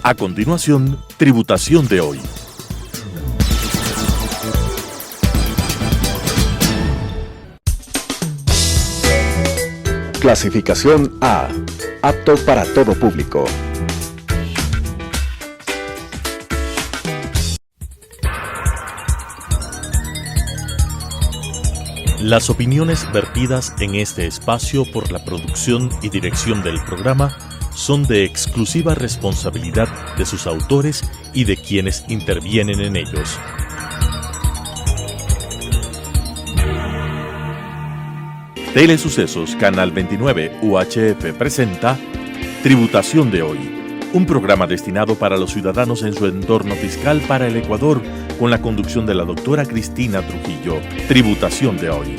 A continuación, Tributación de hoy. Clasificación A. Apto para todo público. Las opiniones vertidas en este espacio por la producción y dirección del programa son de exclusiva responsabilidad de sus autores y de quienes intervienen en ellos. Telesucesos Canal 29 UHF presenta Tributación de hoy, un programa destinado para los ciudadanos en su entorno fiscal para el Ecuador, con la conducción de la doctora Cristina Trujillo. Tributación de hoy.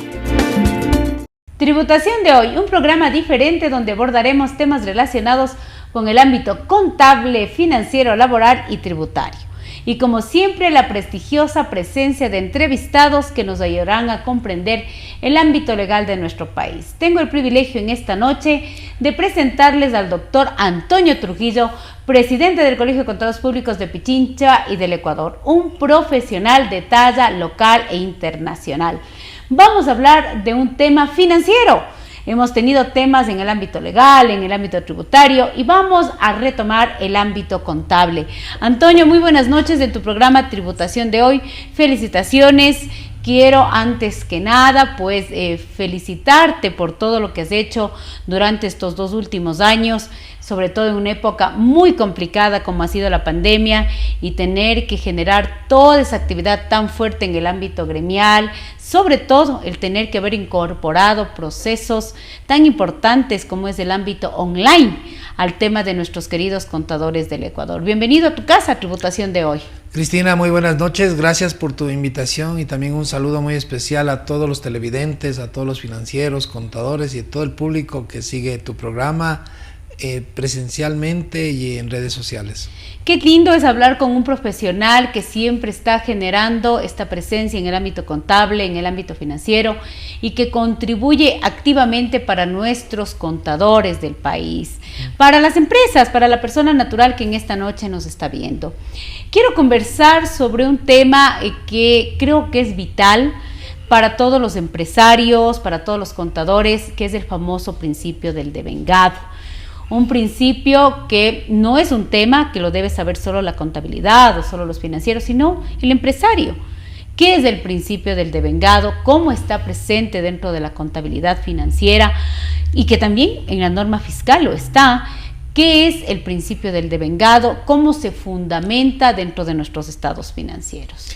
Tributación de hoy, un programa diferente donde abordaremos temas relacionados con el ámbito contable, financiero, laboral y tributario. Y como siempre, la prestigiosa presencia de entrevistados que nos ayudarán a comprender el ámbito legal de nuestro país. Tengo el privilegio en esta noche de presentarles al doctor Antonio Trujillo, presidente del Colegio de Contadores Públicos de Pichincha y del Ecuador, un profesional de talla local e internacional. Vamos a hablar de un tema financiero. Hemos tenido temas en el ámbito legal, en el ámbito tributario y vamos a retomar el ámbito contable. Antonio, muy buenas noches en tu programa Tributación de hoy. Felicitaciones. Quiero antes que nada felicitarte por todo lo que has hecho durante estos 2 últimos años, sobre todo en una época muy complicada como ha sido la pandemia, y tener que generar toda esa actividad tan fuerte en el ámbito gremial, sobre todo el tener que haber incorporado procesos tan importantes como es el ámbito online al tema de nuestros queridos contadores del Ecuador. Bienvenido a tu casa, Tributación de hoy. Cristina, muy buenas noches, gracias por tu invitación y también un saludo muy especial a todos los televidentes, a todos los financieros, contadores y a todo el público que sigue tu programa presencialmente y en redes sociales. Qué lindo es hablar con un profesional que siempre está generando esta presencia en el ámbito contable, en el ámbito financiero y que contribuye activamente para nuestros contadores del país, para las empresas, para la persona natural que en esta noche nos está viendo. Quiero conversar sobre un tema que creo que es vital para todos los empresarios, para todos los contadores, que es el famoso principio del devengado. Un principio que no es un tema que lo debe saber solo la contabilidad o solo los financieros, sino el empresario. ¿Qué es el principio del devengado? ¿Cómo está presente dentro de la contabilidad financiera? Y que también en la norma fiscal lo está. ¿Qué es el principio del devengado? ¿Cómo se fundamenta dentro de nuestros estados financieros?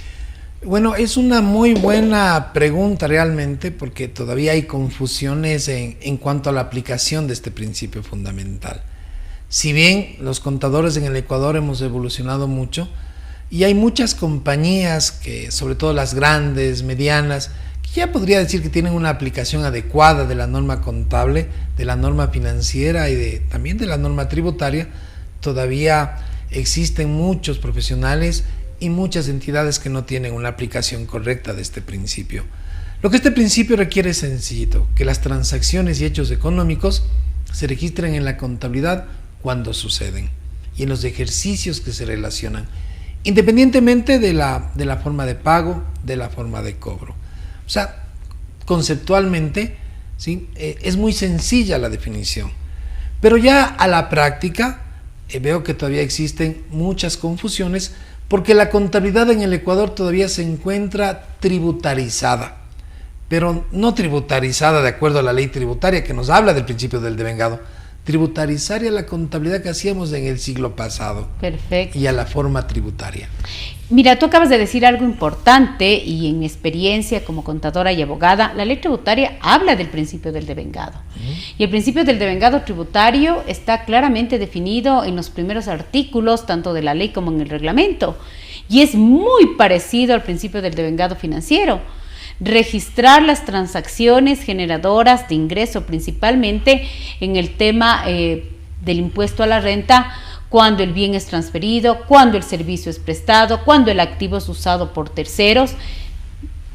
Bueno, es una muy buena pregunta realmente, porque todavía hay confusiones en cuanto a la aplicación de este principio fundamental. Si bien los contadores en el Ecuador hemos evolucionado mucho y hay muchas compañías, que sobre todo las grandes, medianas, que ya podría decir que tienen una aplicación adecuada de la norma contable, de la norma financiera y también de la norma tributaria, todavía existen muchos profesionales y muchas entidades que no tienen una aplicación correcta de este principio. Lo que este principio requiere es sencillito, que las transacciones y hechos económicos se registren en la contabilidad cuando suceden y en los ejercicios que se relacionan, independientemente de la forma de pago, de la forma de cobro. O sea, conceptualmente, ¿sí? Es muy sencilla la definición, pero ya a la práctica veo que todavía existen muchas confusiones, porque la contabilidad en el Ecuador todavía se encuentra tributarizada, pero no tributarizada de acuerdo a la ley tributaria que nos habla del principio del devengado, tributarizar la contabilidad que hacíamos en el siglo pasado. Perfecto. Y a la forma tributaria. Mira, tú acabas de decir algo importante y en mi experiencia como contadora y abogada, la ley tributaria habla del principio del devengado. Y el principio del devengado tributario está claramente definido en los primeros artículos, tanto de la ley como en el reglamento. Y es muy parecido al principio del devengado financiero. Registrar las transacciones generadoras de ingreso, principalmente en el tema del impuesto a la renta, cuando el bien es transferido, cuando el servicio es prestado, cuando el activo es usado por terceros,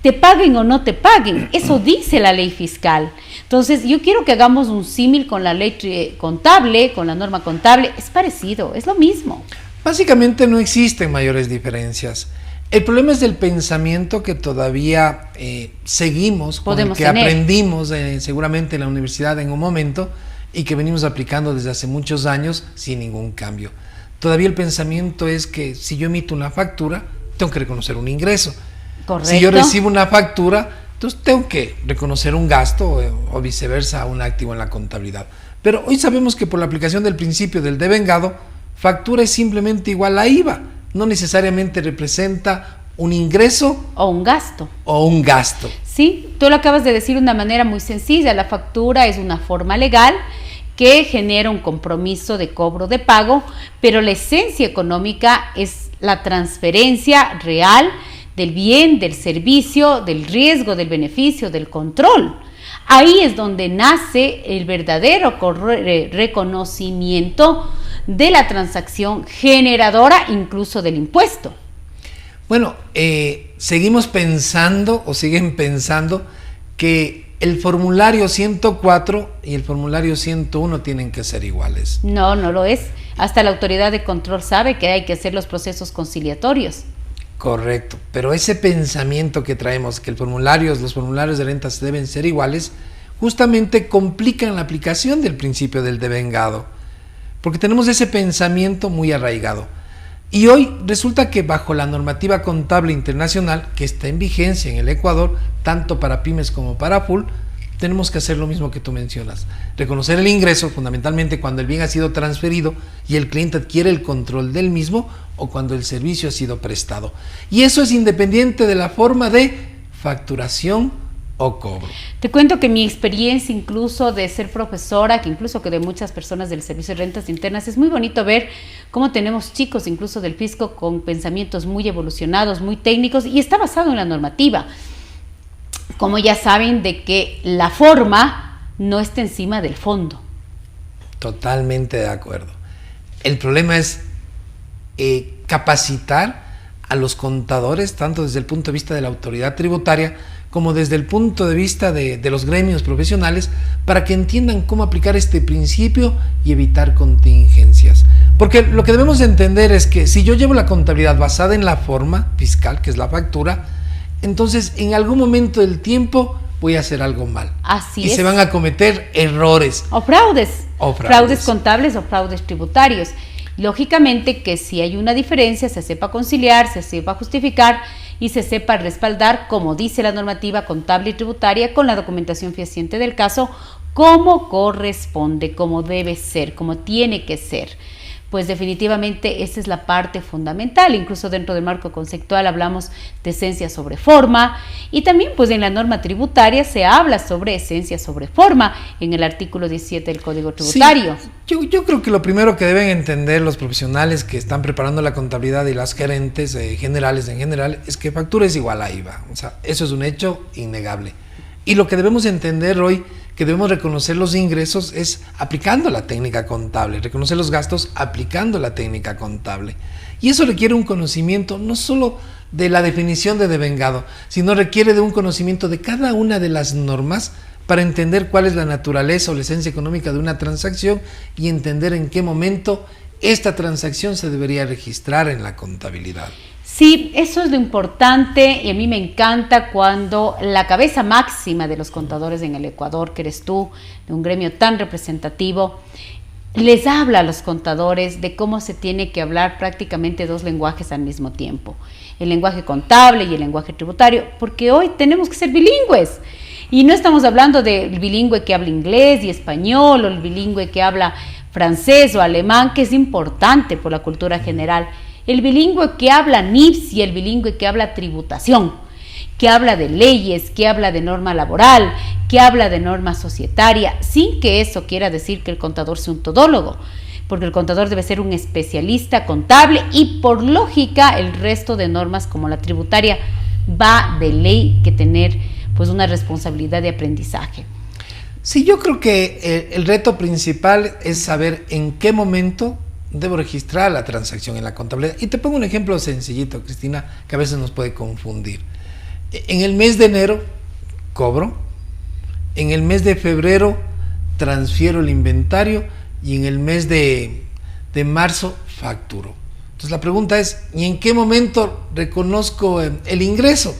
te paguen o no te paguen, eso dice la ley fiscal. Entonces yo quiero que hagamos un símil con la ley contable, con la norma contable, es parecido, es lo mismo. Básicamente no existen mayores diferencias. El problema es del pensamiento que todavía seguimos, con el que aprendimos seguramente en la universidad en un momento y que venimos aplicando desde hace muchos años sin ningún cambio. Todavía el pensamiento es que si yo emito una factura, tengo que reconocer un ingreso. Correcto. Si yo recibo una factura, entonces tengo que reconocer un gasto o viceversa, un activo en la contabilidad. Pero hoy sabemos que por la aplicación del principio del devengado, factura es simplemente igual a IVA, no necesariamente representa un ingreso o un gasto. Sí, tú lo acabas de decir de una manera muy sencilla. La factura es una forma legal que genera un compromiso de cobro de pago, pero la esencia económica es la transferencia real del bien, del servicio, del riesgo, del beneficio, del control. Ahí es donde nace el verdadero reconocimiento de la transacción generadora incluso del impuesto. Bueno, seguimos pensando o siguen pensando que el formulario 104 y el formulario 101 tienen que ser iguales. No, no lo es. Hasta la autoridad de control sabe que hay que hacer los procesos conciliatorios. Correcto, pero ese pensamiento que traemos, que los formularios de rentas deben ser iguales, justamente complican la aplicación del principio del devengado, porque tenemos ese pensamiento muy arraigado. Y hoy resulta que bajo la normativa contable internacional, que está en vigencia en el Ecuador, tanto para pymes como para full, tenemos que hacer lo mismo que tú mencionas. Reconocer el ingreso, fundamentalmente cuando el bien ha sido transferido y el cliente adquiere el control del mismo, o cuando el servicio ha sido prestado. Y eso es independiente de la forma de facturación o cobro. Te cuento que mi experiencia incluso de ser profesora, que incluso que de muchas personas del Servicio de Rentas Internas, es muy bonito ver cómo tenemos chicos incluso del fisco con pensamientos muy evolucionados, muy técnicos, y está basado en la normativa. Como ya saben de que la forma no está encima del fondo. Totalmente de acuerdo. El problema es capacitar a los contadores, tanto desde el punto de vista de la autoridad tributaria como desde el punto de vista de los gremios profesionales, para que entiendan cómo aplicar este principio y evitar contingencias. Porque lo que debemos entender es que si yo llevo la contabilidad basada en la forma fiscal, que es la factura, entonces en algún momento del tiempo voy a hacer algo mal. Así es. Y se van a cometer errores. O fraudes. Fraudes contables o fraudes tributarios. Lógicamente que si hay una diferencia, se sepa conciliar, se sepa justificar y se sepa respaldar, como dice la normativa contable y tributaria, con la documentación fehaciente del caso, como corresponde, como debe ser, como tiene que ser. Pues definitivamente esa es la parte fundamental. Incluso dentro del marco conceptual hablamos de esencia sobre forma, y también pues en la norma tributaria se habla sobre esencia sobre forma en el artículo 17 del Código Tributario. Sí, yo creo que lo primero que deben entender los profesionales que están preparando la contabilidad y las gerentes generales en general es que factura es igual a IVA. O sea, eso es un hecho innegable. Y lo que debemos entender hoy, que debemos reconocer los ingresos, es aplicando la técnica contable, reconocer los gastos aplicando la técnica contable. Y eso requiere un conocimiento no solo de la definición de devengado, sino requiere de un conocimiento de cada una de las normas para entender cuál es la naturaleza o la esencia económica de una transacción y entender en qué momento esta transacción se debería registrar en la contabilidad. Sí, eso es lo importante, y a mí me encanta cuando la cabeza máxima de los contadores en el Ecuador, que eres tú, de un gremio tan representativo, les habla a los contadores de cómo se tiene que hablar prácticamente dos lenguajes al mismo tiempo, el lenguaje contable y el lenguaje tributario, porque hoy tenemos que ser bilingües. Y no estamos hablando del bilingüe que habla inglés y español, o el bilingüe que habla francés o alemán, que es importante por la cultura general. El bilingüe que habla NIPS y el bilingüe que habla tributación, que habla de leyes, que habla de norma laboral, que habla de norma societaria, sin que eso quiera decir que el contador sea un todólogo, porque el contador debe ser un especialista contable, y por lógica el resto de normas como la tributaria va de ley que tener pues una responsabilidad de aprendizaje. Sí, yo creo que el reto principal es saber en qué momento debo registrar la transacción en la contabilidad. Y te pongo un ejemplo sencillito, Cristina, que a veces nos puede confundir. En el mes de enero cobro, en el mes de febrero transfiero el inventario y en el mes de marzo facturo. Entonces la pregunta es, ¿y en qué momento reconozco el ingreso?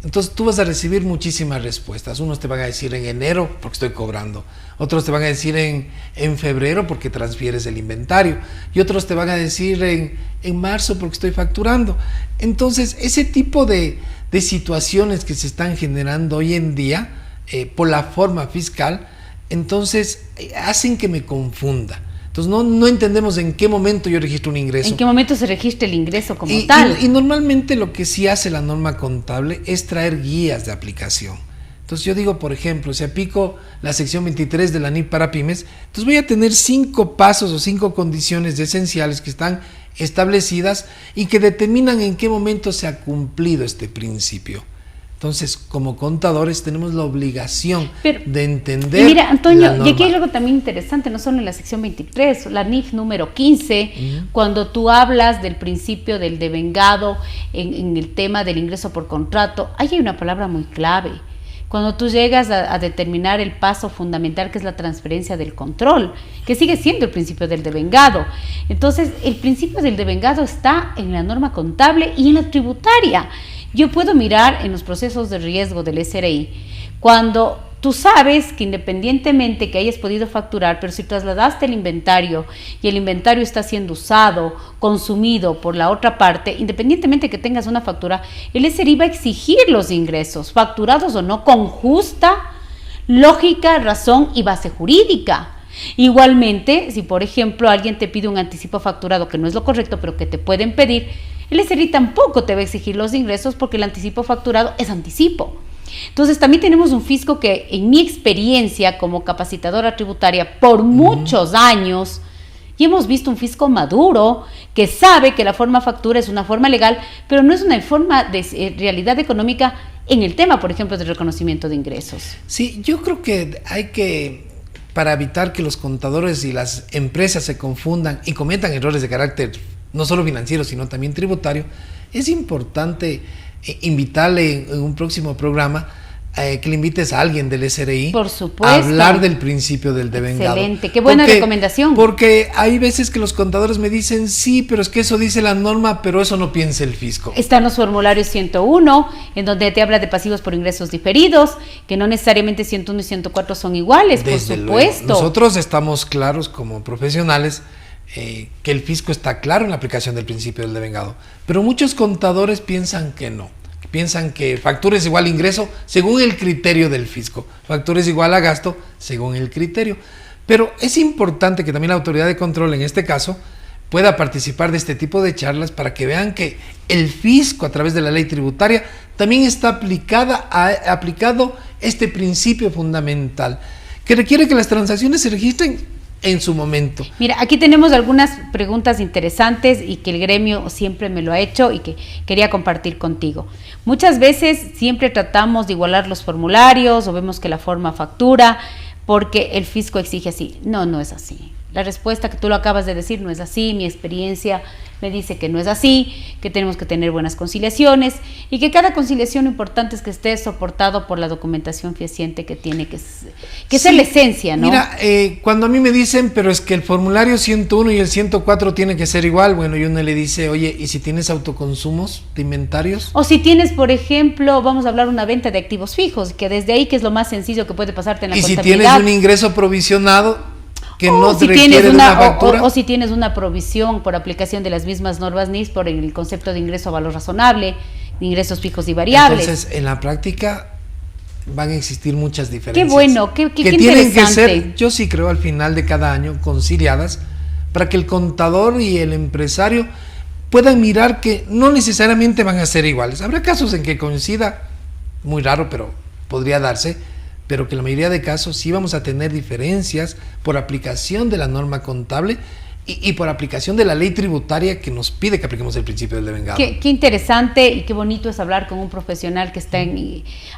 Entonces tú vas a recibir muchísimas respuestas. Unos te van a decir en enero porque estoy cobrando, otros te van a decir en febrero porque transfieres el inventario, y otros te van a decir en marzo porque estoy facturando. Entonces ese tipo de situaciones que se están generando hoy en día por la forma fiscal, entonces hacen que me confunda. Entonces no entendemos en qué momento yo registro un ingreso. ¿En qué momento se registra el ingreso como tal? Y normalmente lo que sí hace la norma contable es traer guías de aplicación. Entonces yo digo, por ejemplo, si aplico la sección 23 de la NIF para pymes, entonces voy a tener 5 pasos o 5 condiciones esenciales que están establecidas y que determinan en qué momento se ha cumplido este principio. Entonces, como contadores tenemos la obligación de entender. Mira, Antonio, y aquí hay algo también interesante, no solo en la sección 23, la NIF número 15, cuando tú hablas del principio del devengado en el tema del ingreso por contrato, ahí hay una palabra muy clave. Cuando tú llegas a determinar el paso fundamental, que es la transferencia del control, que sigue siendo el principio del devengado. Entonces, el principio del devengado está en la norma contable y en la tributaria. Yo puedo mirar en los procesos de riesgo del SRI, cuando tú sabes que independientemente que hayas podido facturar, pero si trasladaste el inventario y el inventario está siendo usado, consumido por la otra parte, independientemente que tengas una factura, el SRI va a exigir los ingresos, facturados o no, con justa lógica, razón y base jurídica. Igualmente, si por ejemplo alguien te pide un anticipo facturado, que no es lo correcto, pero que te pueden pedir, el SRI tampoco te va a exigir los ingresos porque el anticipo facturado es anticipo. Entonces también tenemos un fisco que, en mi experiencia como capacitadora tributaria por muchos años, y hemos visto un fisco maduro que sabe que la forma factura es una forma legal, pero no es una forma de realidad económica en el tema, por ejemplo, del reconocimiento de ingresos. Sí, yo creo que hay que, para evitar que los contadores y las empresas se confundan y cometan errores de carácter no solo financiero, sino también tributario, es importante invitarle en un próximo programa que le invites a alguien del SRI, por supuesto, a hablar del principio del devengado. Excelente, qué buena recomendación. Porque hay veces que los contadores me dicen, sí, pero es que eso dice la norma, pero eso no piensa el fisco. Están los formularios 101, en donde te habla de pasivos por ingresos diferidos, que no necesariamente 101 y 104 son iguales, desde por supuesto. Luego. Nosotros estamos claros como profesionales que el fisco está claro en la aplicación del principio del devengado, pero muchos contadores piensan que no. Piensan que factura es igual a ingreso según el criterio del fisco, factura es igual a gasto según el criterio. Pero es importante que también la autoridad de control, en este caso, pueda participar de este tipo de charlas para que vean que el fisco, a través de la ley tributaria, también está aplicado este principio fundamental, que requiere que las transacciones se registren en su momento. Mira, aquí tenemos algunas preguntas interesantes y que el gremio siempre me lo ha hecho y que quería compartir contigo. Muchas veces siempre tratamos de igualar los formularios o vemos que la forma factura porque el fisco exige así. No es así. La respuesta que tú lo acabas de decir no es así, mi experiencia me dice que no es así, que tenemos que tener buenas conciliaciones y que cada conciliación lo importante es que esté soportado por la documentación fehaciente que tiene que ser la esencia, ¿no? Mira, cuando a mí me dicen, pero es que el formulario 101 y el 104 tiene que ser igual, bueno, y uno le dice, oye, ¿y si tienes autoconsumos de inventarios? O si tienes, por ejemplo, vamos a hablar de una venta de activos fijos, que desde ahí que es lo más sencillo que puede pasarte en la contabilidad. Y si tienes un ingreso provisionado que no si requiere de una factura. O si tienes una provisión por aplicación de las mismas normas NIF por el concepto de ingreso a valor razonable, de ingresos fijos y variables. Entonces, en la práctica van a existir muchas diferencias. Qué bueno, qué que tienen que ser, yo sí creo, al final de cada año conciliadas para que el contador y el empresario puedan mirar que no necesariamente van a ser iguales. Habrá casos en que coincida, muy raro, pero podría darse, pero que en la mayoría de casos sí vamos a tener diferencias por aplicación de la norma contable y por aplicación de la ley tributaria que nos pide que apliquemos el principio del devengado. Qué interesante y qué bonito es hablar con un profesional que está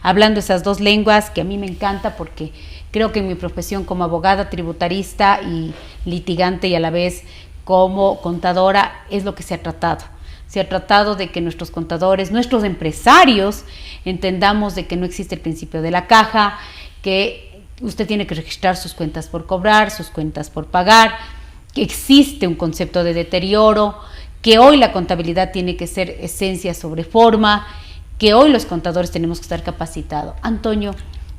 hablando esas dos lenguas, que a mí me encanta porque creo que en mi profesión como abogada tributarista y litigante y a la vez como contadora es lo que se ha tratado. Se ha tratado de que nuestros contadores, nuestros empresarios, entendamos de que no existe el principio de la caja, que usted tiene que registrar sus cuentas por cobrar, sus cuentas por pagar, que existe un concepto de deterioro, que hoy la contabilidad tiene que ser esencia sobre forma, que hoy los contadores tenemos que estar capacitados. Antonio,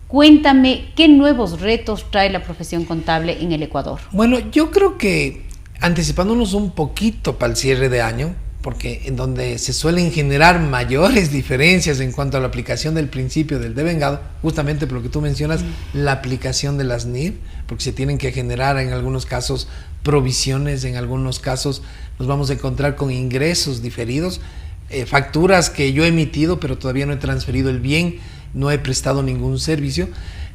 cuéntame, ¿qué nuevos retos trae la profesión contable en el Ecuador? Bueno, yo creo que anticipándonos un poquito para el cierre de año, porque en donde se suelen generar mayores diferencias en cuanto a la aplicación del principio del devengado, justamente por lo que tú mencionas, la aplicación de las NIF, porque se tienen que generar en algunos casos provisiones, en algunos casos nos vamos a encontrar con ingresos diferidos, facturas que yo he emitido pero todavía no he transferido el bien, no he prestado ningún servicio.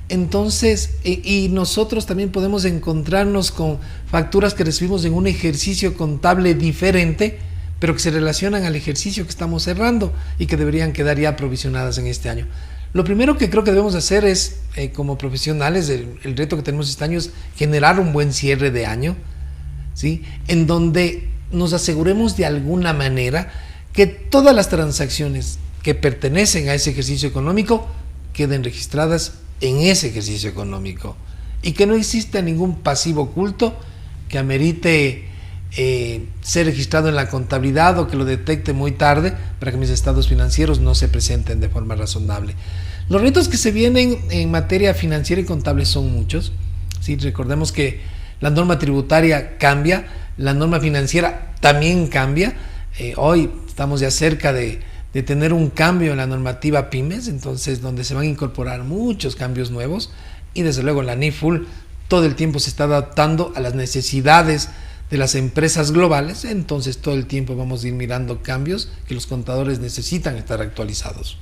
Entonces, y nosotros también podemos encontrarnos con facturas que recibimos en un ejercicio contable diferente, pero que se relacionan al ejercicio que estamos cerrando y que deberían quedar ya provisionadas en este año. Lo primero que creo que debemos hacer es, como profesionales, el reto que tenemos este año es generar un buen cierre de año, ¿sí? En donde nos aseguremos de alguna manera que todas las transacciones que pertenecen a ese ejercicio económico queden registradas en ese ejercicio económico y que no exista ningún pasivo oculto que amerite ser registrado en la contabilidad o que lo detecte muy tarde para que mis estados financieros no se presenten de forma razonable. Los retos que se vienen en materia financiera y contable son muchos, ¿sí? Recordemos que la norma tributaria cambia, la norma financiera también cambia. Hoy estamos ya cerca de tener un cambio en la normativa PYMES, entonces donde se van a incorporar muchos cambios nuevos y desde luego la NIFUL todo el tiempo se está adaptando a las necesidades de las empresas globales, entonces todo el tiempo vamos a ir mirando cambios que los contadores necesitan estar actualizados.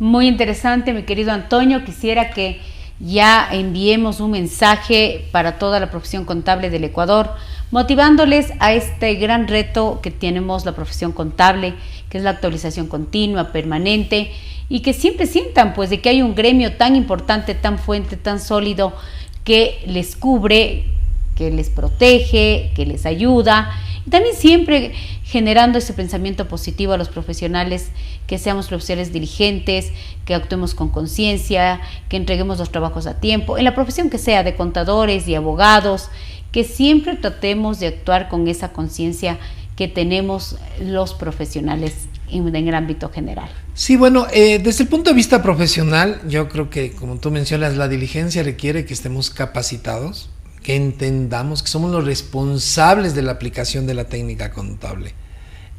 Muy interesante, mi querido Antonio. Quisiera que ya enviemos un mensaje para toda la profesión contable del Ecuador, motivándoles a este gran reto que tenemos la profesión contable, que es la actualización continua, permanente, y que siempre sientan pues de que hay un gremio tan importante, tan fuerte, tan sólido, que les cubre, que les protege, que les ayuda, y también siempre generando ese pensamiento positivo a los profesionales, que seamos profesionales diligentes, que actuemos con conciencia, que entreguemos los trabajos a tiempo, en la profesión que sea, de contadores y abogados, que siempre tratemos de actuar con esa conciencia que tenemos los profesionales en el ámbito general. Sí, bueno, desde el punto de vista profesional, yo creo que, como tú mencionas, la diligencia requiere que estemos capacitados, que entendamos que somos los responsables de la aplicación de la técnica contable.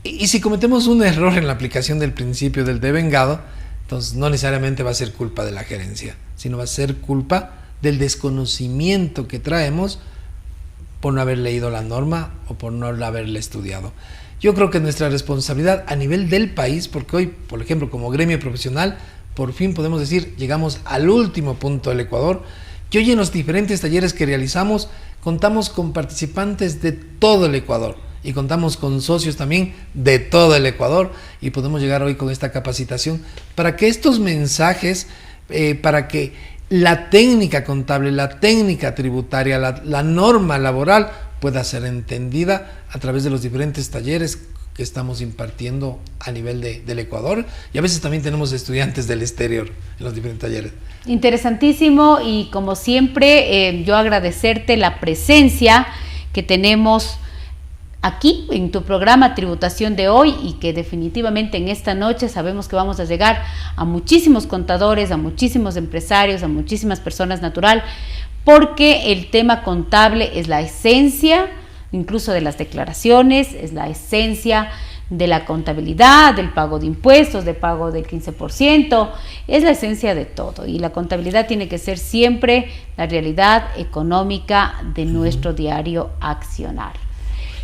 Y si cometemos un error en la aplicación del principio del devengado, entonces no necesariamente va a ser culpa de la gerencia, sino va a ser culpa del desconocimiento que traemos por no haber leído la norma o por no haberla estudiado. Yo creo que nuestra responsabilidad a nivel del país, porque hoy, por ejemplo, como gremio profesional, por fin podemos decir, llegamos al último punto del Ecuador, y hoy en los diferentes talleres que realizamos contamos con participantes de todo el Ecuador y contamos con socios también de todo el Ecuador y podemos llegar hoy con esta capacitación para que estos mensajes, para que la técnica contable, la técnica tributaria, la norma laboral pueda ser entendida a través de los diferentes talleres que estamos impartiendo a nivel del Ecuador, y a veces también tenemos estudiantes del exterior en los diferentes talleres. Interesantísimo, y como siempre yo agradecerte la presencia que tenemos aquí en tu programa Tributación de Hoy, y que definitivamente en esta noche sabemos que vamos a llegar a muchísimos contadores, a muchísimos empresarios, a muchísimas personas natural, porque el tema contable es la esencia incluso de las declaraciones, es la esencia de la contabilidad, del pago de impuestos, del pago del 15%, es la esencia de todo, y la contabilidad tiene que ser siempre la realidad económica de nuestro diario accionar.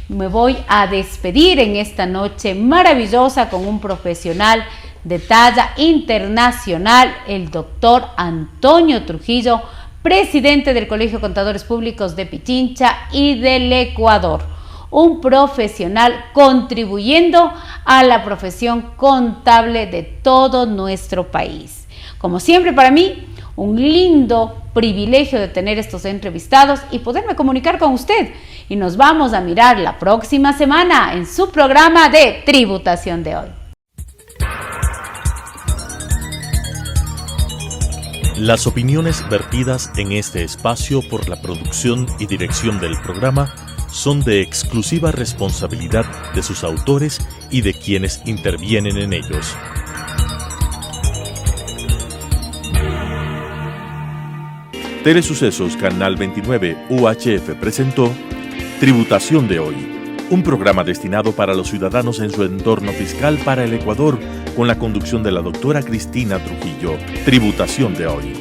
Me voy a despedir en esta noche maravillosa con un profesional de talla internacional, el doctor Antonio Trujillo, presidente del Colegio de Contadores Públicos de Pichincha y del Ecuador, un profesional contribuyendo a la profesión contable de todo nuestro país. Como siempre, para mí, un lindo privilegio de tener estos entrevistados y poderme comunicar con usted. Y nos vamos a mirar la próxima semana en su programa de Tributación de Hoy. Las opiniones vertidas en este espacio por la producción y dirección del programa son de exclusiva responsabilidad de sus autores y de quienes intervienen en ellos. Telesucesos Canal 29 UHF presentó Tributación de hoy, un programa destinado para los ciudadanos en su entorno fiscal para el Ecuador, con la conducción de la doctora Cristina Trujillo. Tributación de hoy.